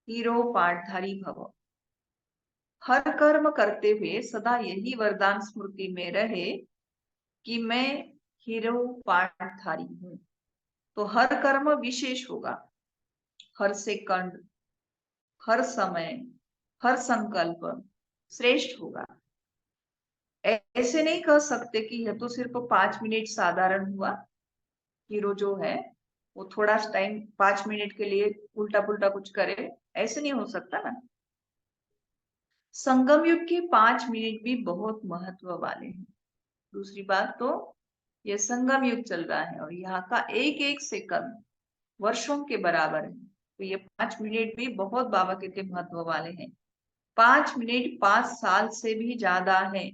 हीरो पाठधारी भव। हर कर्म करते हुए सदा यही वरदान स्मृति में रहे कि मैं हीरो पाठधारी हूं। तो हर कर्म विशेष होगा, हर सेकंड, हर समय, हर संकल्प श्रेष्ठ होगा। ऐसे नहीं कह सकते कि यह तो सिर्फ 5 मिनट साधारण हुआ, हीरो जो है वो थोड़ा टाइम 5 मिनट के लिए उल्टा पुल्टा कुछ करे, ऐसे नहीं हो सकता ना। संगम युग के 5 मिनट भी बहुत महत्व वाले हैं। दूसरी बात तो ये संगम युग चल रहा है और यहाँ का एक एक सेकंड वर्षों के बराबर है। तो ये 5 मिनट भी बहुत बाबा कहते महत्व वाले हैं। 5 मिनट 5 साल से भी ज्यादा है,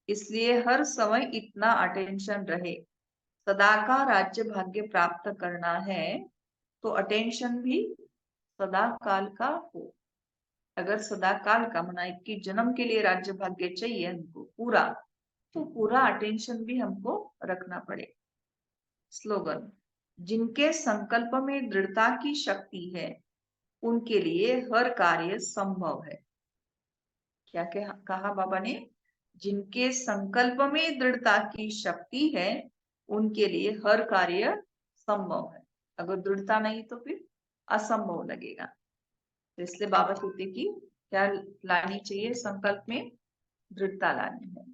इसलिए हर समय इतना अटेंशन रहे। सदा का राज्य भाग्य प्राप्त करना है तो अटेंशन भी सदा काल का हो। अगर सदा काल का मना 21 जन्म के लिए राज्य भाग्य चाहिए हमको पूरा, तो पूरा अटेंशन भी हमको रखना पड़े। स्लोगन, जिनके संकल्प में दृढ़ता की शक्ति है उनके लिए हर कार्य संभव है। क्या कहा बाबा ने? जिनके संकल्प में दृढ़ता की शक्ति है उनके लिए हर कार्य संभव है। अगर दृढ़ता नहीं तो फिर असंभव लगेगा। तो इसलिए बाबा कहते कि क्या लानी चाहिए? संकल्प में दृढ़ता लानी है।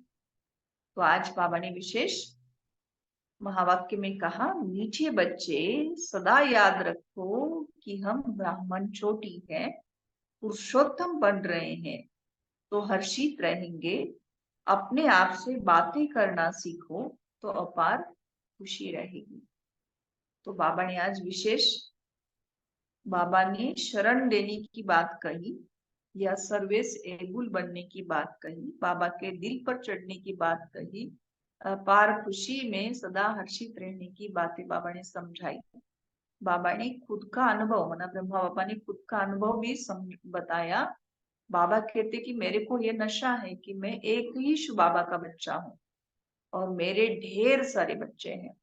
तो आज बाबा ने विशेष महावाक्य में कहा, मीठे बच्चे सदा याद रखो कि हम ब्राह्मण चोटी है, पुरुषोत्तम बन रहे हैं तो हर्षित रहेंगे। अपने आप से बातें करना सीखो तो अपार खुशी रहेगी। तो बाबा ने आज विशेष बाबा ने शरण लेने की बात कही या सर्विस एबुल बनने की बात कही, बाबा के दिल पर चढ़ने की बात कही, अपार खुशी में सदा हर्षित रहने की बातें बाबा ने समझाई। बाबा ने खुद का अनुभव माना ब्रह्मा बाबा ने खुद का अनुभव भी बताया। बाबा कहते कि मेरे को ये नशा है कि मैं एक ही शिव बाबा का बच्चा हूँ और मेरे ढेर सारे बच्चे हैं।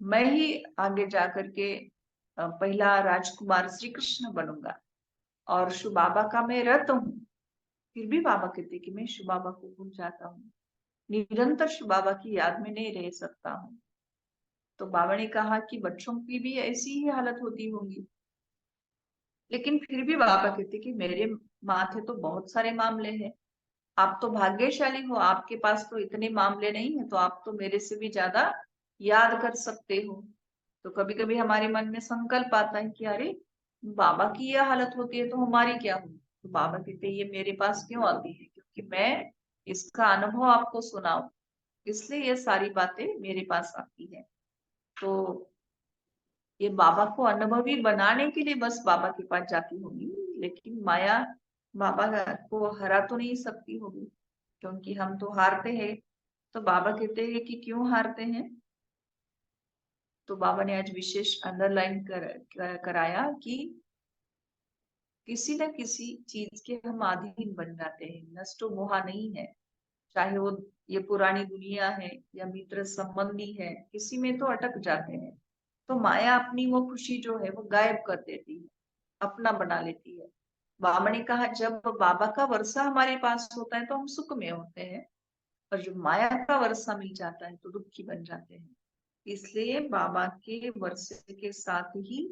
मैं ही आगे जाकर के पहला राजकुमार श्री कृष्ण बनूंगा और शिव बाबा का मैं रत हूँ। फिर भी बाबा कहते कि मैं शिव बाबा को भूल जाता हूँ, निरंतर शिव बाबा की याद में नहीं रह सकता हूँ। तो बाबा ने कहा कि बच्चों की भी ऐसी ही हालत होती होगी, लेकिन फिर भी बाबा कहते कि मेरे माथे तो बहुत सारे मामले हैं। आप तो भाग्यशाली हो, आपके पास तो इतने मामले नहीं है, तो आप तो मेरे से भी ज्यादा याद कर सकते हो। तो कभी कभी हमारे मन में संकल्प आता है कि अरे बाबा की यह हालत होती है तो हमारी क्या होगी। तो बाबा कहते ये मेरे पास क्यों आती है? क्योंकि मैं इसका अनुभव आपको सुनाऊं, इसलिए ये सारी बातें मेरे पास आती है। तो ये बाबा को अनुभवी बनाने के लिए बस बाबा के पास जाती होगी, लेकिन माया बाबा को हरा तो नहीं सकती होगी, क्योंकि हम तो हारते हैं। तो बाबा कहते हैं कि क्यों हारते हैं? तो बाबा ने आज विशेष अंडरलाइन कराया कि किसी न किसी चीज के हम अधीन बन जाते हैं। नष्टो मोहा नहीं है, चाहे वो ये पुरानी दुनिया है या मित्र संबंधी है, किसी में तो अटक जाते हैं। तो माया अपनी वो खुशी जो है वो गायब कर देती है, अपना बना लेती है। बाबा ने कहा जब बाबा का वर्षा हमारे पास होता है तो हम सुख में होते हैं, और जब माया का वर्षा मिल जाता है तो दुखी बन जाते हैं। इसलिए बाबा के वर्षे के साथ ही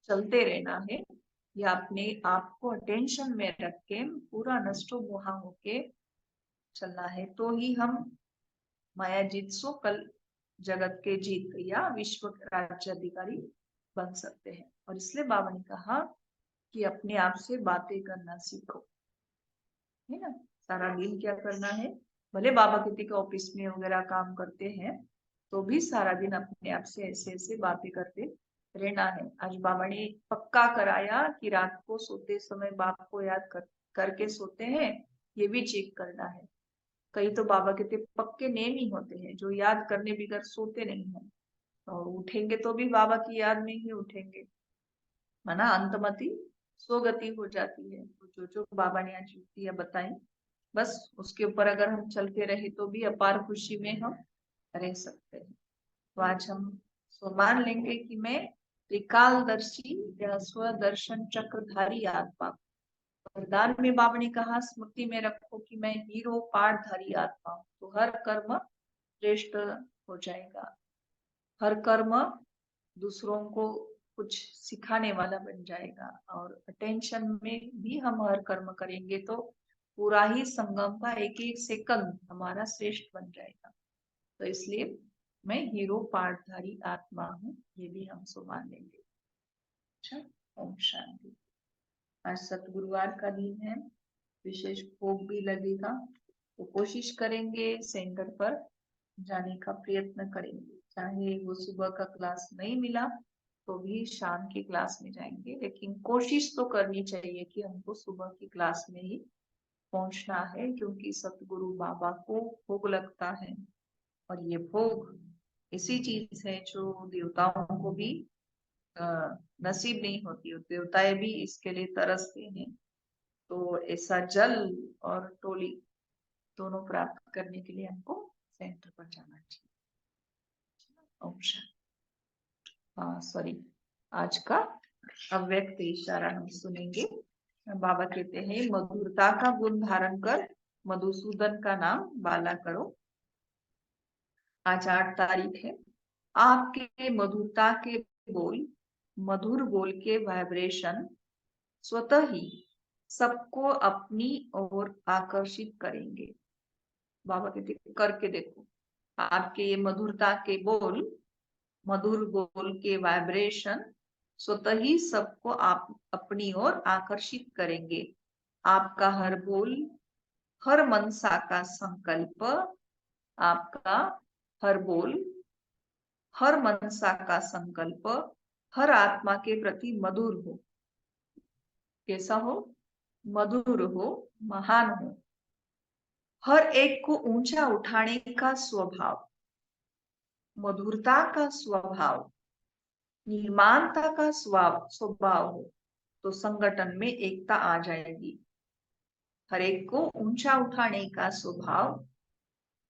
चलते रहना है, या अपने आप को अटेंशन में रख के पूरा नष्टो मोहा होके चलना है, तो ही हम माया जीत सो कल जगत के जीत या विश्व राज्य अधिकारी बन सकते हैं। और इसलिए बाबा ने कहा कि अपने आप से बातें करना सीखो, है ना। सारा दिन क्या करना है, भले बाबा किसी के ऑफिस में वगैरह काम करते हैं तो भी सारा दिन अपने आप से ऐसे ऐसे बातें करते रहना है। आज बाबा ने पक्का कराया कि रात को सोते समय बाप को याद करके सोते हैं, ये भी चेक करना है। कई तो बाबा कहते पक्के नेम ही होते हैं जो याद करने बगैर सोते नहीं है, और उठेंगे तो भी बाबा की याद में ही उठेंगे, माना अंतमति स्वगति हो जाती है। तो जो जो बाबा ने आज युक्तियां बताई, बस उसके ऊपर अगर हम चलते रहे तो भी अपार खुशी में हम रह सकते हैं। तो आज हम मान लेंगे कि मैं त्रिकालदर्शी या स्वदर्शन चक्रधारी आत्मा। वरदान में बाबा ने कहा स्मृति में रखो कि मैं हीरो पाठधारी आत्मा हूँ, तो हर कर्म श्रेष्ठ हो जाएगा। हर कर्म दूसरों को कुछ सिखाने वाला बन जाएगा, और अटेंशन में भी हम हर कर्म करेंगे तो पूरा ही संगम का एक एक सेकंड हमारा श्रेष्ठ बन जाएगा। तो इसलिए मैं हीरो पाठधारी आत्मा हूँ, ये भी हम सो मान लेंगे। अच्छा, ओम शांति। आज सतगुरुवार का दिन है, विशेष भोग भी लगेगा, तो कोशिश करेंगे सेंटर पर जाने का प्रयत्न करेंगे। चाहे वो सुबह का क्लास नहीं मिला तो भी शाम की क्लास में जाएंगे, लेकिन कोशिश तो करनी चाहिए कि हमको सुबह की क्लास में ही पहुंचना है, क्योंकि सतगुरु बाबा को भोग लगता है और ये भोग ऐसी चीज है जो देवताओं को भी नसीब नहीं होती, देवताएं भी इसके लिए तरसते हैं। तो ऐसा जल और टोली दोनों प्राप्त करने के लिए हमको सेंटर पर जाना चाहिए। सॉरी, आज का अव्यक्त इशारा हम सुनेंगे। बाबा कहते हैं, मधुरता का गुण धारण कर मधुसूदन का नाम बाला करो। आज 8 तारीख है। आपके मधुरता के बोल, मधुर बोल के वाइब्रेशन स्वतः ही सबको अपनी ओर आकर्षित करेंगे। बाबा कहते करके देखो, आपके ये मधुरता के बोल, मधुर बोल के वाइब्रेशन स्वतः ही सबको आप अपनी ओर आकर्षित करेंगे। आपका हर बोल, हर मनसा का संकल्प, आपका हर बोल, हर मनसा का संकल्प हर आत्मा के प्रति मधुर हो। कैसा हो? मधुर हो, महान हो। हर एक को ऊंचा उठाने का स्वभाव, मधुरता का स्वभाव, निर्माणता का स्वभाव हो, तो संगठन में एकता आ जाएगी। हर एक को ऊंचा उठाने का स्वभाव,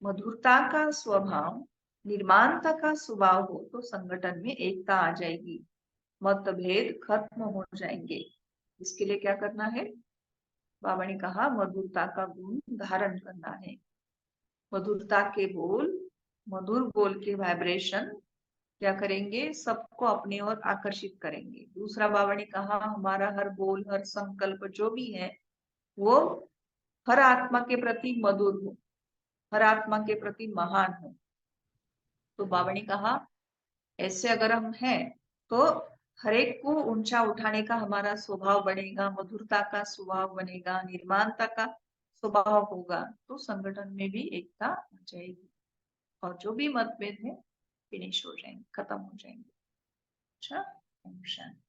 मधुरता का स्वभाव, निर्माणता का स्वभाव हो, तो संगठन में एकता आ जाएगी, मतभेद खत्म हो जाएंगे। इसके लिए क्या करना है? बाबा ने कहा मधुरता का गुण धारण करना है। मधुरता के बोल, मधुर बोल के वाइब्रेशन क्या करेंगे? सबको अपनी ओर आकर्षित करेंगे। दूसरा बाबा ने कहा हमारा हर बोल, हर संकल्प जो भी है वो हर आत्मा के प्रति मधुर हो, हर आत्मा के प्रति महान हो। तो बाबा ने कहा ऐसे अगर हम हैं तो हर एक को ऊंचा उठाने का हमारा स्वभाव बनेगा, मधुरता का स्वभाव बनेगा, निर्माणता का स्वभाव होगा, तो संगठन में भी एकता आ जाएगी और जो भी मतभेद है फिनिश हो जाएंगे, खत्म हो जाएंगे। अच्छा, शांति।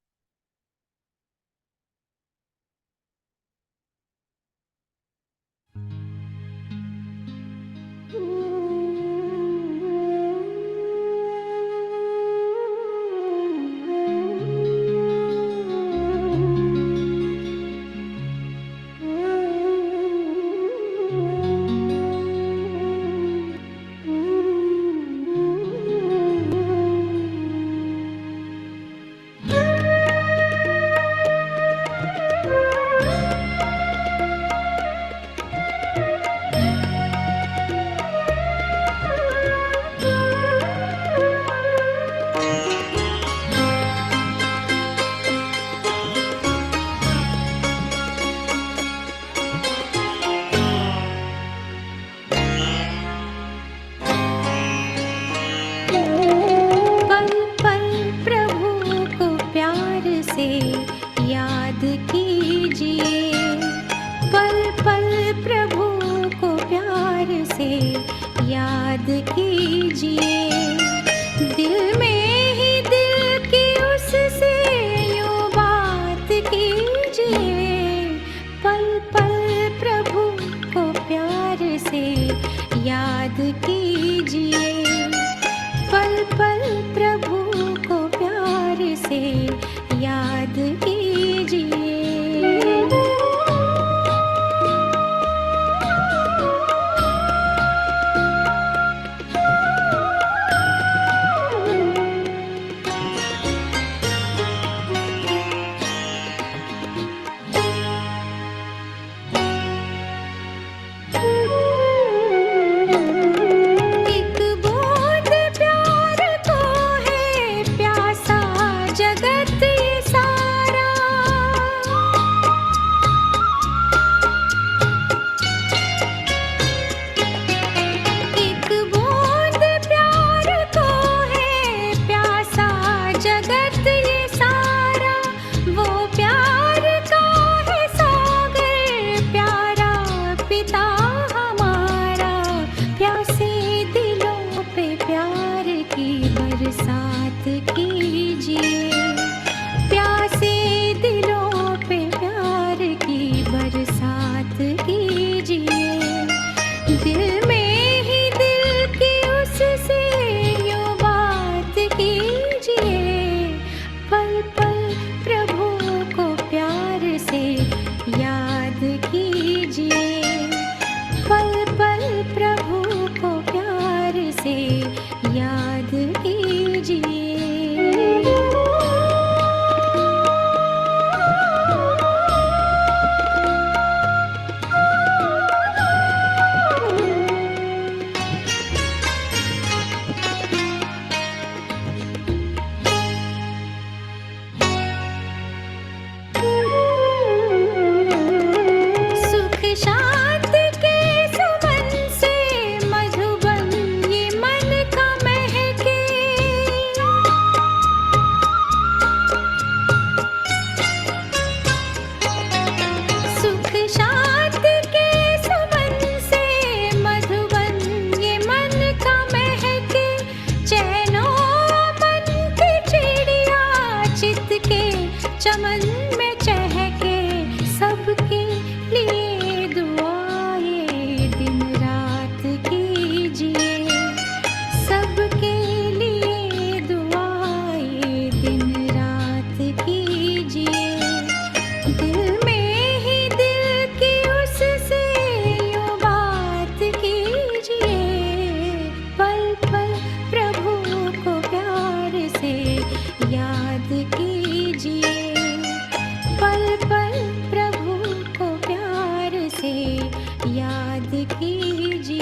याद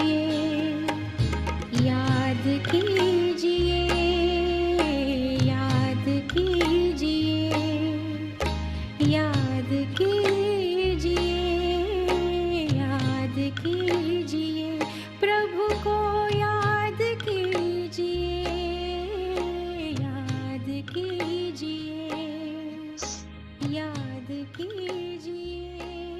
कीजिए, याद कीजिए, याद कीजिए, याद कीजिए, प्रभु को याद कीजिए, याद कीजिए, याद कीजिए।